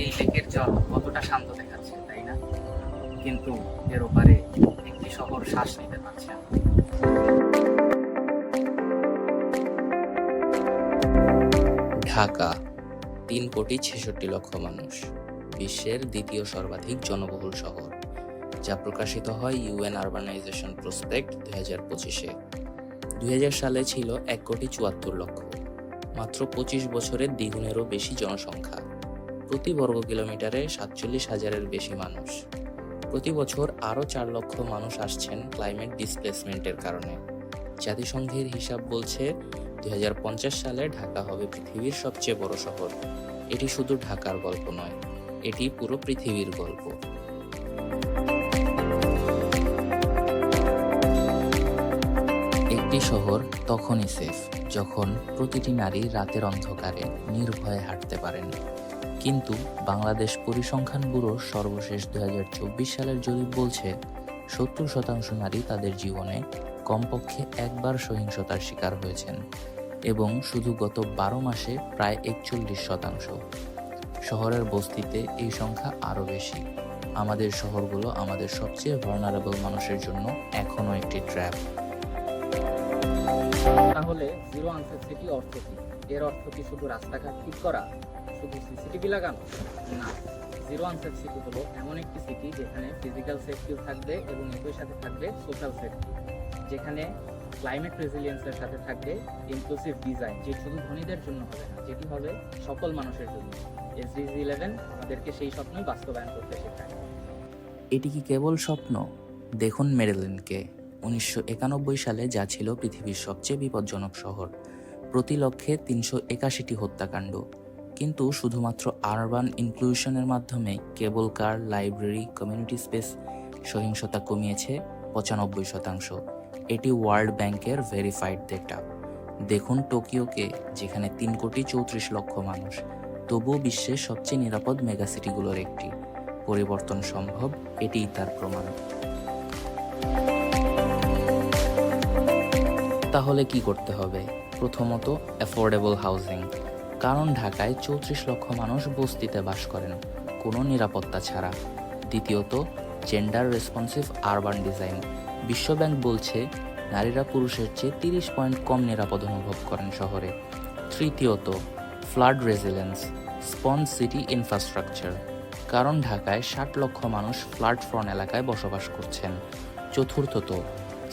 এই লেকের জল কতটা শান্ত দেখাচ্ছে, তাই না? কিন্তু এর ওপারে একটি শহর শ্বাস নিতে পারছে না। ঢাকা 3,66,00,000 মানুষ, বিশ্বের দ্বিতীয় সর্বাধিক জনবহুল শহর, যা প্রকাশিত হয় ইউএন আরবানাইজেশন প্রসপেক্ট 2025-এ। 2000 সালে ছিল 1,74,00,000, মাত্র 25 বছরের দ্বিগুণেরও বেশি জনসংখ্যা। প্রতি বর্গ কিলোমিটারে 47,000-এর বেশি মানুষ। প্রতি বছর আরও 4 লক্ষ মানুষ আসছেন ক্লাইমেট ডিসপ্লেসমেন্টের কারণে। জাতিসংঘের হিসাব বলছে 2050 সালে ঢাকা হবে পৃথিবীর সবচেয়ে বড় শহর। এটি শুধু ঢাকার গল্প নয়, এটি পুরো পৃথিবীর গল্প। একটি শহর তখনই সেফ যখন প্রতিটি নারী রাতের অন্ধকারে নির্ভয়ে হাঁটতে পারেন। কিন্তু বাংলাদেশ পরিসংখ্যান ব্যুরোর সর্বশেষ 2024 সালের জরিপ বলছে 70% নারী তাদের জীবনে কমপক্ষে একবার সহিংসতার শিকার হয়েছেন, এবং শুধু গত 12 মাসে প্রায় 41%। শহরের বস্তিতে এই সংখ্যা আরও বেশি। আমাদের শহরগুলো আমাদের সবচেয়ে ভার্নারেবল মানুষের জন্য এখনও একটি ট্র্যাপ। তাহলে জিরো আনসেট সিটি অর্থ কি? এর অর্থ কি শুধু রাস্তাঘাট ঠিক করা, শুধু সিসিটিভি লাগানো? না, জিরো আনসেট সিটি হলো এমন একটি সিটি যেখানে ফিজিক্যাল সেফটিও থাকবে এবং একই সাথে থাকবে সোশ্যাল সেফটি, যেখানে ক্লাইমেট রেজিলিয়েন্সের সাথে থাকবে ইনক্লুসিভ ডিজাইন, যে শুধু ধনীদের জন্য হবে না, যেটি হবে সকল মানুষের জন্য। SDG 11 আমাদেরকে সেই স্বপ্নই বাস্তবায়ন করতে শেখায়। এটি কি কেবল স্বপ্ন? দেখুন মেরিল্যান্ডকে। 1991 সালে যা ছিল পৃথিবীর সবচেয়ে বিপজ্জনক শহর, প্রতি লক্ষে 381টি হত্যাকাণ্ড। কিন্তু শুধুমাত্র আরবান ইনক্লুশনের মাধ্যমে কেবল কার, লাইব্রেরি, কমিউনিটি স্পেস সহিংসতা কমিয়েছে 95%। এটি ওয়ার্ল্ড ব্যাংকের ভেরিফাইড ডেটা। দেখুন টোকিওকে, যেখানে 3,34,00,000 মানুষ, তবুও বিশ্বের সবচেয়ে নিরাপদ মেগাসিটিগুলোর একটি। পরিবর্তন সম্ভব, এটিই তার প্রমাণ। তাহলে কি করতে হবে? প্রথমত, অ্যাফোর্ডেবল হাউজিং, কারণ ঢাকায় 34 লক্ষ মানুষ বস্তিতে বাস করেন কোনো নিরাপত্তা ছাড়া। দ্বিতীয়ত, জেন্ডার রেসপন্সিভ আরবান ডিজাইন। বিশ্বব্যাংক বলছে নারীরা পুরুষের চেয়ে 30 পয়েন্ট কম নিরাপদ অনুভব করেন শহরে। তৃতীয়ত, flood resilience, sponge city infrastructure, কারণ ঢাকায় 60 লক্ষ মানুষ ফ্লাড প্রোন এলাকায় বসবাস করছেন। চতুর্থত,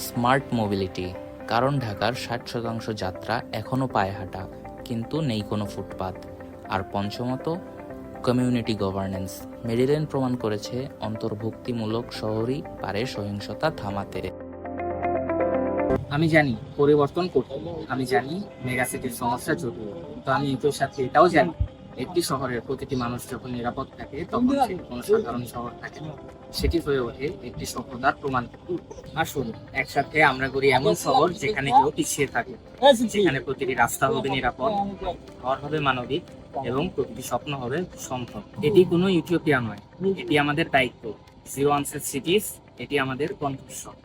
স্মার্ট মোবিলিটি, কারণ ঢাকার 60% যাত্রা এখনও পায়ে হাঁটা, কিন্তু নেই কোনো ফুটপাত। আর পঞ্চমত, কমিউনিটি গভর্নেন্স। মেরিল্যান্ড প্রমাণ করেছে অন্তর্ভুক্তিমূলক শহরই পারে সহিংসতা থামাতে। আমি জানি পরিবর্তন করতে, আমি জানি মেগাসিটির সমস্যা জটিল, তো আমি এর সাথে এটাও জানি একটি শহরের প্রতিটি মানুষ যখন নিরাপদ থাকে তখন সেটি কোনো সাধারণ শহর থাকে না, সেটি হয়ে ওঠে একটি সভ্যতার প্রমাণ। আসুন একসাথে আমরা করি এমন শহর যেখানে কেউ পিছিয়ে থাকে, যেখানে প্রতিটি রাস্তা হবে নিরাপদ, ঘর হবে মানবিক, এবং প্রতিটি স্বপ্ন হবে সম্ভব। এটি কোনো ইউটোপিয়া নয়, এটি আমাদের দায়িত্ব। জিরো আনসেট সিটিজ, এটি আমাদের কণ্ঠস্বর।